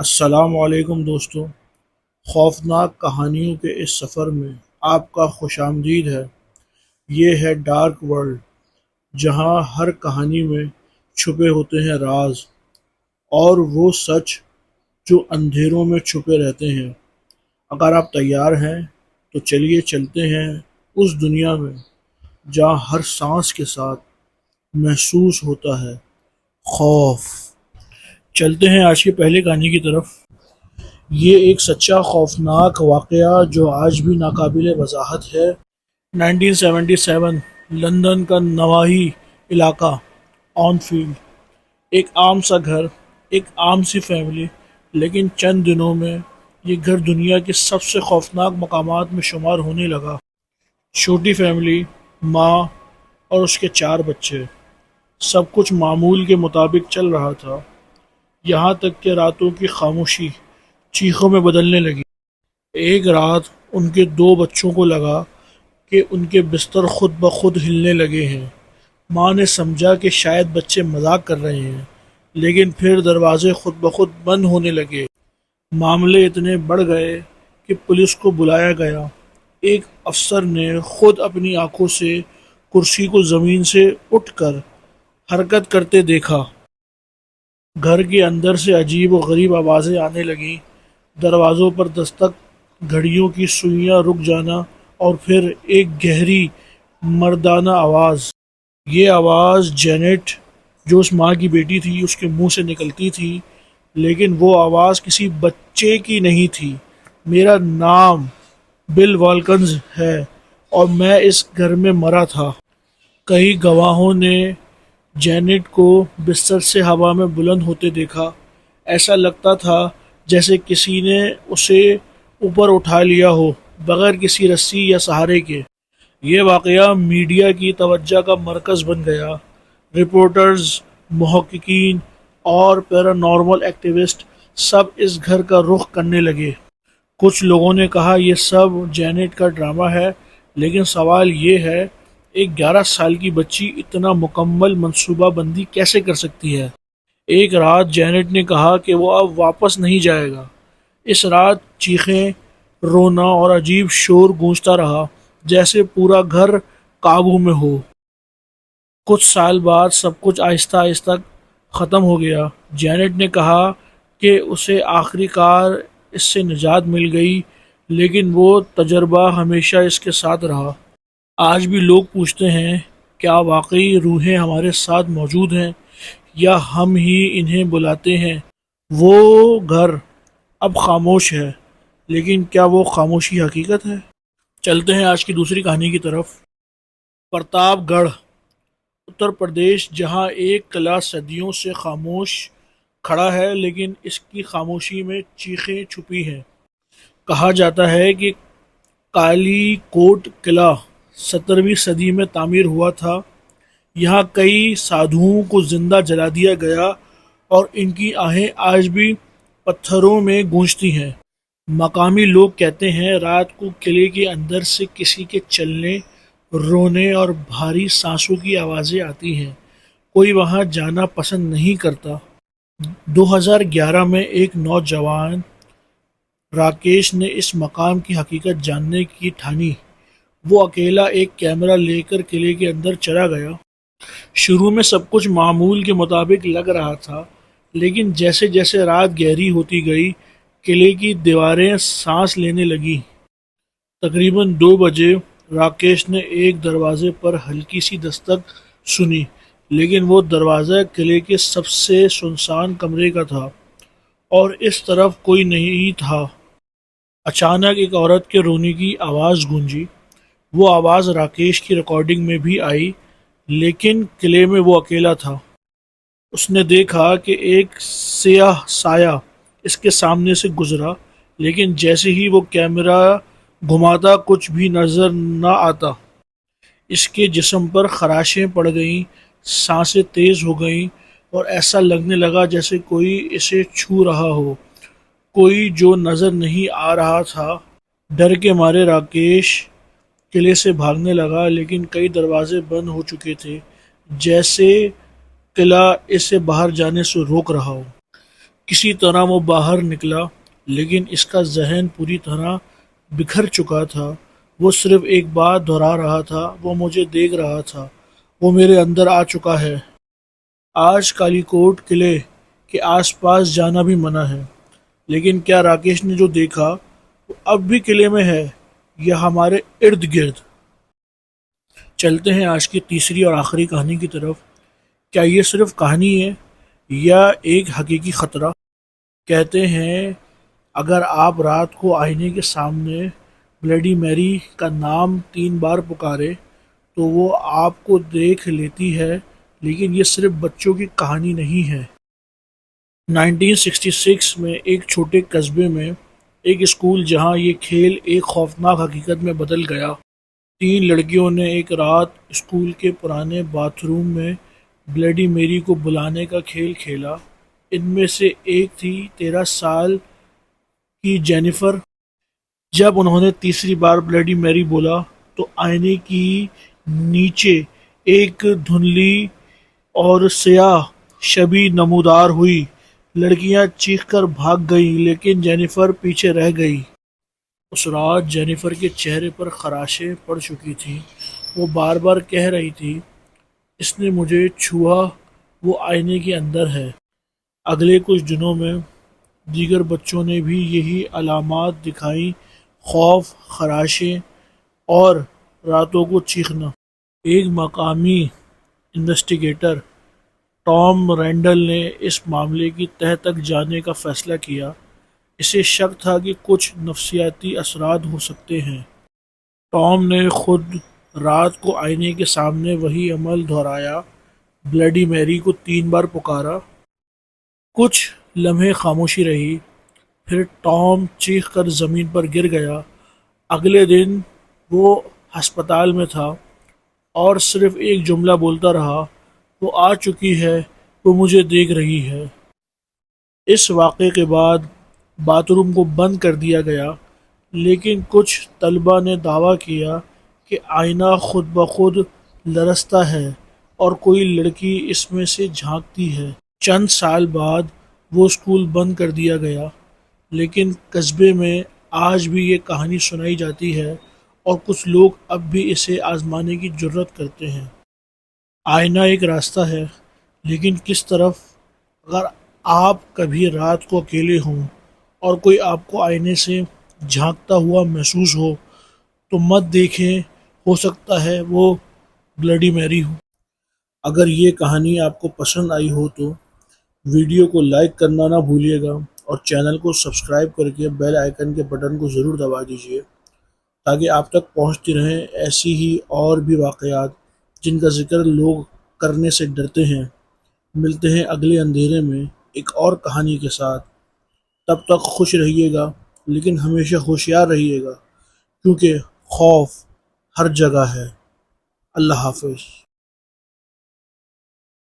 السلام علیکم دوستو، خوفناک کہانیوں کے اس سفر میں آپ کا خوش آمدید ہے۔ یہ ہے ڈارک ورلڈ، جہاں ہر کہانی میں چھپے ہوتے ہیں راز اور وہ سچ جو اندھیروں میں چھپے رہتے ہیں۔ اگر آپ تیار ہیں تو چلیے چلتے ہیں اس دنیا میں جہاں ہر سانس کے ساتھ محسوس ہوتا ہے خوف۔ چلتے ہیں آج کی پہلی کہانی کی طرف۔ یہ ایک سچا خوفناک واقعہ جو آج بھی ناقابل وضاحت ہے۔ 1977 لندن کا نواحی علاقہ آن فیلڈ، ایک عام سا گھر، ایک عام سی فیملی، لیکن چند دنوں میں یہ گھر دنیا کے سب سے خوفناک مقامات میں شمار ہونے لگا۔ چھوٹی فیملی، ماں اور اس کے 4 بچے، سب کچھ معمول کے مطابق چل رہا تھا، یہاں تک کہ راتوں کی خاموشی چیخوں میں بدلنے لگی۔ ایک رات ان کے 2 بچوں کو لگا کہ ان کے بستر خود بخود ہلنے لگے ہیں۔ ماں نے سمجھا کہ شاید بچے مذاق کر رہے ہیں، لیکن پھر دروازے خود بخود بند ہونے لگے۔ معاملے اتنے بڑھ گئے کہ پولیس کو بلایا گیا۔ ایک افسر نے خود اپنی آنکھوں سے کرسی کو زمین سے اٹھ کر حرکت کرتے دیکھا۔ گھر کے اندر سے عجیب و غریب آوازیں آنے لگیں، دروازوں پر دستک، گھڑیوں کی سوئیاں رک جانا، اور پھر ایک گہری مردانہ آواز۔ یہ آواز جینٹ، جو اس ماں کی بیٹی تھی، اس کے منہ سے نکلتی تھی، لیکن وہ آواز کسی بچے کی نہیں تھی۔ میرا نام بل والکنز ہے اور میں اس گھر میں مرا تھا۔ کئی گواہوں نے جینٹ کو بستر سے ہوا میں بلند ہوتے دیکھا۔ ایسا لگتا تھا جیسے کسی نے اسے اوپر اٹھا لیا ہو، بغیر کسی رسی یا سہارے کے۔ یہ واقعہ میڈیا کی توجہ کا مرکز بن گیا۔ رپورٹرز، محققین اور پیرانارمل ایکٹیوسٹ سب اس گھر کا رخ کرنے لگے۔ کچھ لوگوں نے کہا یہ سب جینٹ کا ڈرامہ ہے، لیکن سوال یہ ہے، ایک 11 سال کی بچی اتنا مکمل منصوبہ بندی کیسے کر سکتی ہے؟ ایک رات جینٹ نے کہا کہ وہ اب واپس نہیں جائے گا۔ اس رات چیخیں، رونا اور عجیب شور گونجتا رہا، جیسے پورا گھر قابو میں ہو۔ کچھ سال بعد سب کچھ آہستہ آہستہ ختم ہو گیا۔ جینٹ نے کہا کہ اسے آخری کار اس سے نجات مل گئی، لیکن وہ تجربہ ہمیشہ اس کے ساتھ رہا۔ آج بھی لوگ پوچھتے ہیں، کیا واقعی روحیں ہمارے ساتھ موجود ہیں یا ہم ہی انہیں بلاتے ہیں؟ وہ گھر اب خاموش ہے، لیکن کیا وہ خاموشی حقیقت ہے؟ چلتے ہیں آج کی دوسری کہانی کی طرف۔ پرتاپ گڑھ، اتر پردیش، جہاں ایک قلعہ صدیوں سے خاموش کھڑا ہے، لیکن اس کی خاموشی میں چیخیں چھپی ہیں۔ کہا جاتا ہے کہ کالی کوٹ قلعہ 17ویں صدی میں تعمیر ہوا تھا۔ یہاں کئی سادھوؤں کو زندہ جلا دیا گیا اور ان کی آہیں آج بھی پتھروں میں گونجتی ہیں۔ مقامی لوگ کہتے ہیں رات کو قلعے کے اندر سے کسی کے چلنے، رونے اور بھاری سانسوں کی آوازیں آتی ہیں۔ کوئی وہاں جانا پسند نہیں کرتا۔ 2011 میں ایک نوجوان راکیش نے اس مقام کی حقیقت جاننے کی ٹھانی۔ وہ اکیلا ایک کیمرہ لے کر قلعے کے اندر چلا گیا۔ شروع میں سب کچھ معمول کے مطابق لگ رہا تھا، لیکن جیسے جیسے رات گہری ہوتی گئی، قلعے کی دیواریں سانس لینے لگیں۔ تقریباً 2 بجے راکیش نے ایک دروازے پر ہلکی سی دستک سنی، لیکن وہ دروازہ قلعے کے سب سے سنسان کمرے کا تھا اور اس طرف کوئی نہیں تھا۔ اچانک ایک عورت کے رونے کی آواز گونجی۔ وہ آواز راکیش کی ریکارڈنگ میں بھی آئی، لیکن قلعے میں وہ اکیلا تھا۔ اس نے دیکھا کہ ایک سیاہ سایہ اس کے سامنے سے گزرا، لیکن جیسے ہی وہ کیمرہ گھماتا کچھ بھی نظر نہ آتا۔ اس کے جسم پر خراشیں پڑ گئیں، سانسیں تیز ہو گئیں اور ایسا لگنے لگا جیسے کوئی اسے چھو رہا ہو، کوئی جو نظر نہیں آ رہا تھا۔ ڈر کے مارے راکیش قلعے سے بھاگنے لگا، لیکن کئی دروازے بند ہو چکے تھے، جیسے قلعہ اسے باہر جانے سے روک رہا ہو۔ کسی طرح وہ باہر نکلا، لیکن اس کا ذہن پوری طرح بکھر چکا تھا۔ وہ صرف ایک بات دہرا رہا تھا، وہ مجھے دیکھ رہا تھا، وہ میرے اندر آ چکا ہے۔ آج کالی کوٹ قلعے کے آس پاس جانا بھی منع ہے، لیکن کیا راکیش نے جو دیکھا وہ اب بھی قلعے میں ہے یا ہمارے ارد گرد؟ چلتے ہیں آج کی تیسری اور آخری کہانی کی طرف۔ کیا یہ صرف کہانی ہے یا ایک حقیقی خطرہ؟ کہتے ہیں اگر آپ رات کو آئینے کے سامنے بلیڈی میری کا نام 3 بار پکارے تو وہ آپ کو دیکھ لیتی ہے، لیکن یہ صرف بچوں کی کہانی نہیں ہے۔ 1966 میں ایک چھوٹے قصبے میں ایک اسکول جہاں یہ کھیل ایک خوفناک حقیقت میں بدل گیا۔ 3 لڑکیوں نے ایک رات اسکول کے پرانے باتھ روم میں بلیڈی میری کو بلانے کا کھیل کھیلا۔ ان میں سے ایک تھی 13 سال کی جینیفر۔ جب انہوں نے تیسری بار بلیڈی میری بولا تو آئینے کی نیچے ایک دھندلی اور سیاہ شبح نمودار ہوئی۔ لڑکیاں چیخ کر بھاگ گئیں، لیکن جینیفر پیچھے رہ گئی۔ اس رات جینیفر کے چہرے پر خراشیں پڑ چکی تھیں۔ وہ بار بار کہہ رہی تھی، اس نے مجھے چھوا، وہ آئینے کے اندر ہے۔ اگلے کچھ دنوں میں دیگر بچوں نے بھی یہی علامات دکھائیں، خوف، خراشیں اور راتوں کو چیخنا۔ ایک مقامی انویسٹیگیٹر ٹام رینڈل نے اس معاملے کی تہہ تک جانے کا فیصلہ کیا۔ اسے شک تھا کہ کچھ نفسیاتی اثرات ہو سکتے ہیں۔ ٹام نے خود رات کو آئینے کے سامنے وہی عمل دہرایا، بلیڈی میری کو 3 بار پکارا۔ کچھ لمحے خاموشی رہی، پھر ٹام چیخ کر زمین پر گر گیا۔ اگلے دن وہ ہسپتال میں تھا اور صرف ایک جملہ بولتا رہا، وہ آ چکی ہے، وہ مجھے دیکھ رہی ہے۔ اس واقعے کے بعد باتھ روم کو بند کر دیا گیا، لیکن کچھ طلباء نے دعویٰ کیا کہ آئینہ خود بخود لرزتا ہے اور کوئی لڑکی اس میں سے جھانکتی ہے۔ چند سال بعد وہ اسکول بند کر دیا گیا، لیکن قصبے میں آج بھی یہ کہانی سنائی جاتی ہے اور کچھ لوگ اب بھی اسے آزمانے کی جرات کرتے ہیں۔ آئینہ ایک راستہ ہے، لیکن کس طرف؟ اگر آپ کبھی رات کو اکیلے ہوں اور کوئی آپ کو آئینے سے جھانکتا ہوا محسوس ہو تو مت دیکھیں، ہو سکتا ہے وہ بلیڈی میری ہو۔ اگر یہ کہانی آپ کو پسند آئی ہو تو ویڈیو کو لائک کرنا نہ بھولیے گا اور چینل کو سبسکرائب کر کے بیل آئیکن کے بٹن کو ضرور دبا دیجیے تاکہ آپ تک پہنچتی رہیں ایسی ہی اور بھی واقعات جن کا ذکر لوگ کرنے سے ڈرتے ہیں۔ ملتے ہیں اگلے اندھیرے میں ایک اور کہانی کے ساتھ۔ تب تک خوش رہیے گا، لیکن ہمیشہ ہوشیار رہیے گا، کیونکہ خوف ہر جگہ ہے۔ اللہ حافظ۔